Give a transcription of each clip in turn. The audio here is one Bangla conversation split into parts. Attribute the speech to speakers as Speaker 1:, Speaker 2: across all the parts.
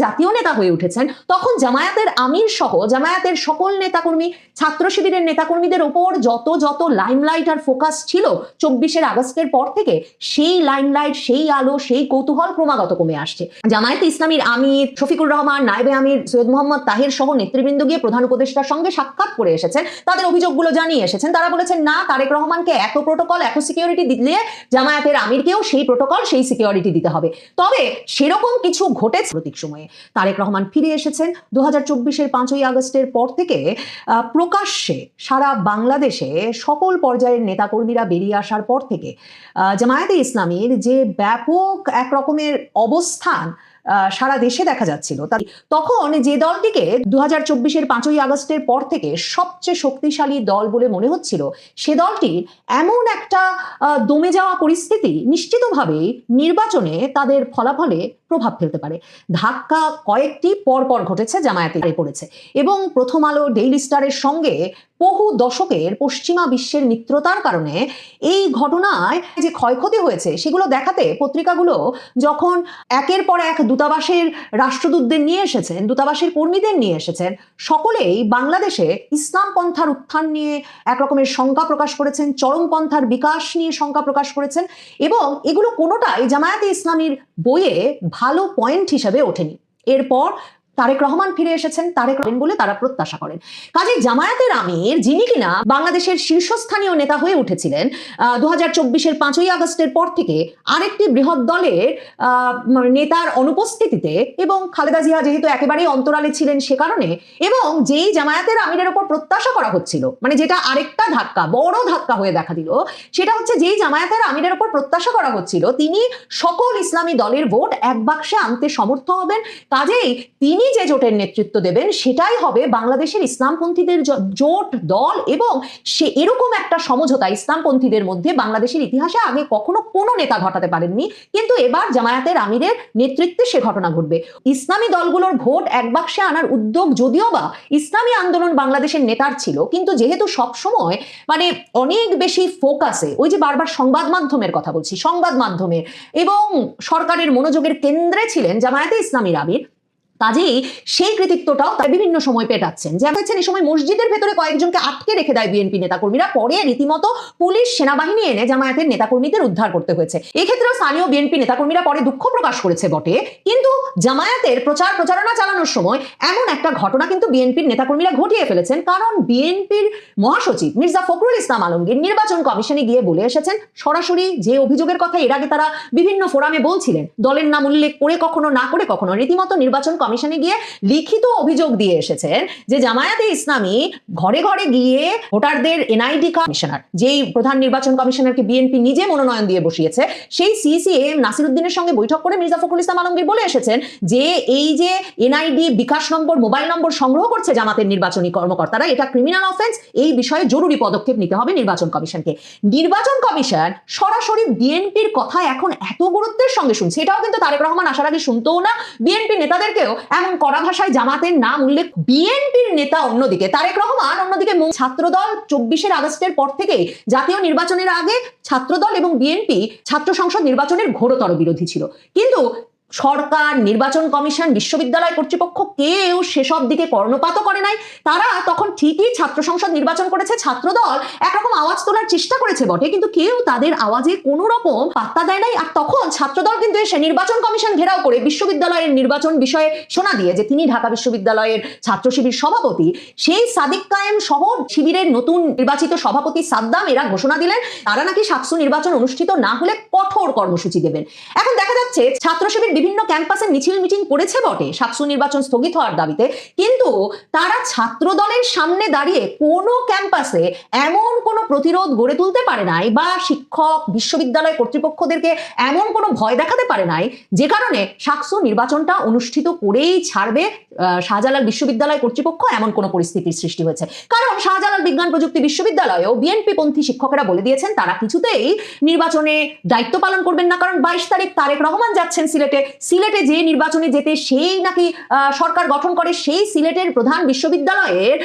Speaker 1: জাতীয় নেতা হয়ে উঠেছেন, তখন জামায়াতের আমির সহ জামায়াতের সকল নেতাকর্মী, ছাত্র শিবিরের নেতাকর্মীদের ওপর যত যত লাইমলাইট আর ফোকাস ছিল 24 আগস্টের পর থেকে, সেই লাইমলাইট, সেই আলো, সেই কৌতূহল ক্রমাগত কমে আসছে। জামায়াতে ইসলামীর আমির শফিকুর রহমান, নায়েবে আমির সৈয়দ মোহাম্মদ তাহের সহ নেতৃবৃন্দ গিয়ে প্রধান উপদেষ্টার সঙ্গে সাক্ষাৎ করে এসেছেন, তাদের অভিযোগগুলো জানিয়ে এসেছেন। তারা বলেছেন না, তারেক রহমানকে এত প্রোটোকল, এত সিকিউরিটি দিলে জামায়াতের আমিরকেও সেই প্রোটোকল, সেই সিকিউরিটি দিতে হবে। তবে সেরকম কিছু ঘটেছে প্রতীক সময়ে। তারেক রহমান ফিরে এসেছেন 2024-এর 5ই আগস্টের পর থেকে। প্রকাশ্যে সারা বাংলাদেশে সকল পর্যায়ের নেতাকর্মীরা বেরিয়ে আসার পর থেকে জামায়াতে ইসলামীর যে ব্যাপক এক রকমের অবস্থান সারা দেশে দেখা যাচ্ছিল, তখন যে দলটিকে 2024-এর 5ই আগস্টের পর থেকে সবচেয়ে শক্তিশালী দল বলে মনে হচ্ছিল, সে দলটির এমন একটা দমে যাওয়া পরিস্থিতি নিশ্চিতভাবেই নির্বাচনে তাদের ফলাফলে প্রভাব ফেলতে পারে। ধাক্কা কয়েকটি পরপর ঘটেছে, জামায়াতে পড়েছে। এবং প্রথম আলো, ডেইলি স্টারের সঙ্গে বহু দশকের পশ্চিমা বিশ্বের মিত্রতার কারণে এই ঘটনায় যে ক্ষয়ক্ষতি হয়েছে সেগুলো দেখাতে পত্রিকাগুলো যখন একের পর এক দূতাবাসের রাষ্ট্রদূতদের নিয়ে এসেছেন, দূতাবাসের কর্মীদের নিয়ে এসেছেন, সকলেই বাংলাদেশে ইসলাম পন্থার উত্থান নিয়ে এক রকমের শঙ্কা প্রকাশ করেছেন, চরমপন্থার বিকাশ নিয়ে শঙ্কা প্রকাশ করেছেন, এবং এগুলো কোনোটাই জামায়াতে ইসলামীর বইয়ে ভালো পয়েন্ট হিসেবে ওঠেনি। এরপর তারেক রহমান ফিরে এসেছেন, তারেক রহমান বলে তারা প্রত্যাশা করেন। কাজে জামায়াতের আমির, যিনি কিনা বাংলাদেশের শীর্ষস্থানীয় নেতা হয়ে উঠেছিলেন 2024-এর 5ই আগস্টের পর থেকে, আরেকটি বৃহৎ দলের নেতার অনুপস্থিতিতে, এবং খালেদা জিয়া যেহেতু একেবারেই অন্তরালে ছিলেন সে কারণে, এবং যেই জামায়াতের আমিরের উপর প্রত্যাশা করা হচ্ছিল, মানে যেটা আরেকটা ধাক্কা, বড় ধাক্কা হয়ে দেখা দিল, সেটা হচ্ছে যেই জামায়াতের আমিরের উপর প্রত্যাশা করা হচ্ছিল তিনি সকল ইসলামী দলের ভোট এক বাক্সে আনতে সমর্থ হবেন। কাজেই তিনি যে জোটের নেতৃত্ব দেবেন সেটাই হবে বাংলাদেশের ইসলামপন্থীদের জোট দল, এবং সে এরকম একটা সমঝোতা ইসলামপন্থীদের মধ্যে বাংলাদেশের ইতিহাসে আগে কখনো কোনো নেতা ঘটাতে পারেননি, কিন্তু এবার জামায়াতের আমিরের নেতৃত্বে সে ঘটনা ঘটবে। ইসলামী দলগুলোর ভোট এক বাক্সে আনার উদ্যোগ যদিও বা ইসলামী আন্দোলন বাংলাদেশের নেতার ছিল, কিন্তু যেহেতু সবসময় মানে অনেক বেশি ফোকাসে, ওই যে বারবার সংবাদ মাধ্যমের কথা বলছি, সংবাদ মাধ্যমের এবং সরকারের মনোযোগের কেন্দ্রে ছিলেন জামায়াতে ইসলামীর আমির, কাজেই সেই কৃতিত্বটাও তারা বিভিন্ন সময় পেটাচ্ছেন। যেমন হচ্ছে এই সময় মসজিদের ভেতরে কয়েকজনকে আটকে রেখে দেয় বিএনপি নেতাকর্মীরা, পরে রীতিমতো পুলিশ সেনাবাহিনী এনে জামায়াতের নেতাকর্মীদের উদ্ধার করতে হয়েছে। এক্ষেত্রেও স্থানীয় বিএনপি নেতাকর্মীরা পরে দুঃখ প্রকাশ করেছে বটে, কিন্তু জামায়াতের প্রচারণা চালানোর সময় এমন একটা ঘটনা কিন্তু বিএনপির নেতাকর্মীরা ঘটিয়ে ফেলেছেন। কারণ বিএনপির মহাসচিব মির্জা ফখরুল ইসলাম আলমগীর নির্বাচন কমিশনে গিয়ে বলে এসেছেন সরাসরি যে অভিযোগের কথা এর আগে তারা বিভিন্ন ফোরামে বলছিলেন, দলের নাম উল্লেখ করে কখনো না করে কখনো, রীতিমতো নির্বাচন কমিশনে গিয়ে লিখিত অভিযোগ দিয়ে এসেছেন যে জামায়াতে ইসলামী ঘরে ঘরে গিয়ে ভোটারদের এনআইডি কমিশনার, যেই প্রধান নির্বাচন কমিশনারকে বিএনপি নিজে মনোনয়ন দিয়ে বসিয়েছে, সেই সিসিএম নাসিরউদ্দিনের সঙ্গে বৈঠক করে মির্জা ফখরুল ইসলাম আলমগীর বলে এসেছেন যে এই যে এনআইডি, বিকাশ নম্বর, মোবাইল নম্বর সংগ্রহ করছে জামাতের নির্বাচনী কর্মকর্তারা, এটা ক্রিমিনাল অফেন্স, এই বিষয়ে জরুরি পদক্ষেপ নিতে হবে নির্বাচন কমিশনকে। নির্বাচন কমিশন সরাসরি বিএনপির কথা এখন এত গুরুত্বের সঙ্গে শুনছে, এটাও কিন্তু তারেক রহমান আসার আগে শুনতও না। বিএনপি নেতাদেরকেও এমন কড়া ভাষায় জামাতের নাম উল্লেখ, বিএনপির নেতা অন্যদিকে, তারেক রহমান অন্যদিকে ছাত্রদল 24 আগস্টের পর থেকে জাতীয় নির্বাচনের আগে ছাত্রদল এবং বিএনপি ছাত্র সংসদ নির্বাচনের ঘোরতর বিরোধী ছিল, কিন্তু সরকার, নির্বাচন কমিশন, বিশ্ববিদ্যালয় কর্তৃপক্ষ কেউ সেসব দিকে কর্ণপাত করে নাই। তারা তখন ঠিকই ছাত্র সংসদ নির্বাচন করেছে, ছাত্রদল একরকম আওয়াজ তোলার চেষ্টা করেছে বটে, কিন্তু কেউ তাদের আওয়াজে কোনো রকম পাত্তা দেয় নাই। আর তখন ছাত্রদল কিন্তু এসে নির্বাচন কমিশন ঘেরাও করে বিশ্ববিদ্যালয়ের নির্বাচন বিষয়ে শোনা দিয়ে যে তিনি ঢাকা বিশ্ববিদ্যালয়ের ছাত্র শিবির সভাপতি, সেই সাদিক কায়েম সহ শিবিরের নতুন নির্বাচিত সভাপতি সাদ্দাম এরা ঘোষণা দিলেন তারা নাকি সাকসু নির্বাচন অনুষ্ঠিত না হলে কঠোর কর্মসূচি দেবেন। এখন দেখা যাচ্ছে ছাত্র শিবির বিভিন্ন ক্যাম্পাসে মিছিল মিটিং করেছে বটে সাকসু নির্বাচন স্থগিত হওয়ার দাবিতে, কিন্তু তারা ছাত্র দলের সামনে দাঁড়িয়ে কোনো ক্যাম্পাসে এমন কোনো প্রতিরোধ গড়ে তুলতে পারে নাই, বা শিক্ষক, বিশ্ববিদ্যালয় কর্তৃপক্ষদেরকে এমন কোনো ভয় দেখাতে পারে নাই যে কারণে সাকসু নির্বাচনটা অনুষ্ঠিত করেই ছাড়বে শাহজালাল বিশ্ববিদ্যালয় কর্তৃপক্ষ, এমন কোনো পরিস্থিতির সৃষ্টি হয়েছে। কারণ শাহজালাল বিজ্ঞান প্রযুক্তি বিশ্ববিদ্যালয়েও বিএনপি পন্থী শিক্ষকেরা বলে দিয়েছেন তারা কিছুতেই নির্বাচনে দায়িত্ব পালন করবেন না, কারণ 22 তারিখ তারেক রহমান যাচ্ছেন সিলেটে, সিলেটে যে নির্বাচনে যেতে সেই নাকি সরকার গঠন করে, সেই সিলেটের প্রধান বিশ্ববিদ্যালয়ের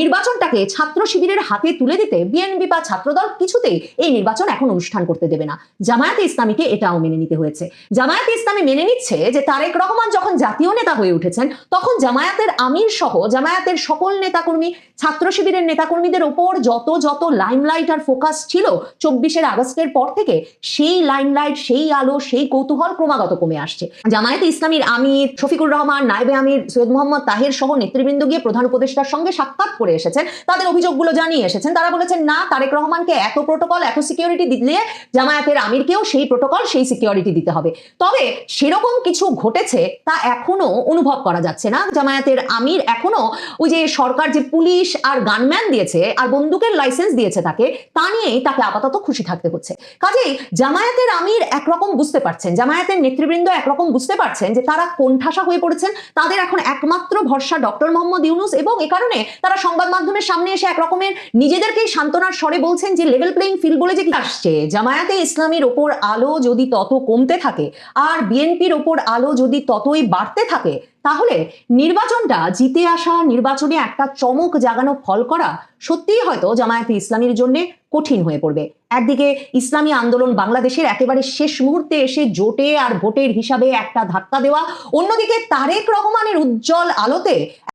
Speaker 1: নির্বাচনটাকে ছাত্র শিবিরের হাতে তুলে দিতে বিএনপি বা ছাত্রদল কিছুতেই এই নির্বাচন এখন অনুষ্ঠান করতে দেবে না। জামায়াতে ইসলামীকে এটাও মেনে নিতে হয়েছে। জামায়াতে ইসলামী মেনে নিচ্ছে যে তারেক রহমান যখন জাতীয় নেতা হয়ে উঠেছেন তখন জামায়াতের আমির সহ জামায়াতের সকল নেতাকর্মী, ছাত্র শিবিরের নেতাকর্মীদের ওপর যত লাইমলাইট আর ফোকাস ছিল 24 আগস্টের পর থেকে, সেই লাইমলাইট, সেই আলো, সেই কৌতূহল ক্রমাগত কমে আসছে। জামায়াতে ইসলামীর আমির শফিকুর রহমান, নায়েবে আমির সৈয়দ মোহাম্মদ তাহের সহ নেতৃবৃন্দ গিয়ে প্রধান উপদেষ্টার সঙ্গে সাক্ষাৎ করে এসেছেন, তাদের অভিযোগগুলো জানিয়ে এসেছেন। তারা বলেছেন না, তারেক রহমানকে এত প্রোটোকল, এত সিকিউরিটি দিলে জামায়াতের আমিরকেও সেই প্রোটোকল, সেই সিকিউরিটি দিতে হবে। তবে সেরকম কিছু ঘটেছে তা এখনো অনুভব করা যাচ্ছে না। জামায়াতের আমির এখনো ওই যে সরকার যে পুলিশ আর গানম্যান দিয়েছে আর বন্দুকের লাইসেন্স দিয়েছে তাকে, তা নিয়েই তাকে আপাতত খুশি থাকতে হচ্ছে। কাজেই জামায়াতের আমির একরকম বুঝতে পারছেন, জামায়াতের নেতৃবৃন্দ একরকম বুঝতে পারছেন যে তারা কোণঠাসা হয়ে পড়েছেন। তাদের এখন একমাত্র ভরসা ডক্টর মোহাম্মদ ইউনূস, এবং এ কারণে তারা সংবাদ মাধ্যমের সামনে এসে একরকমের নিজেদেরকেই সান্ত্বনার স্বরে বলছেন যে লেভেল প্লেইং ফিল্ড বলে যে কি আসছে, জামায়াতে ইসলামীর ওপর আলো যদি তত কমতে থাকে আর বিএনপির ওপর আলো যদি ততই বাড়তে থাকে, তাহলে নির্বাচনটা জিতে আসা, নির্বাচনে একটা চমক জাগানো ফল করা সত্যিই হয়তো জামায়াতে ইসলামীর জন্য কঠিন হয়ে পড়বে। একদিকে ইসলামী আন্দোলন বাংলাদেশের একেবারে শেষ মুহূর্তে এসে জোটে আর ভোটের হিসাবে একটা ধাক্কা দেওয়া, অন্যদিকে তারেক রহমানের উজ্জ্বল আলোতে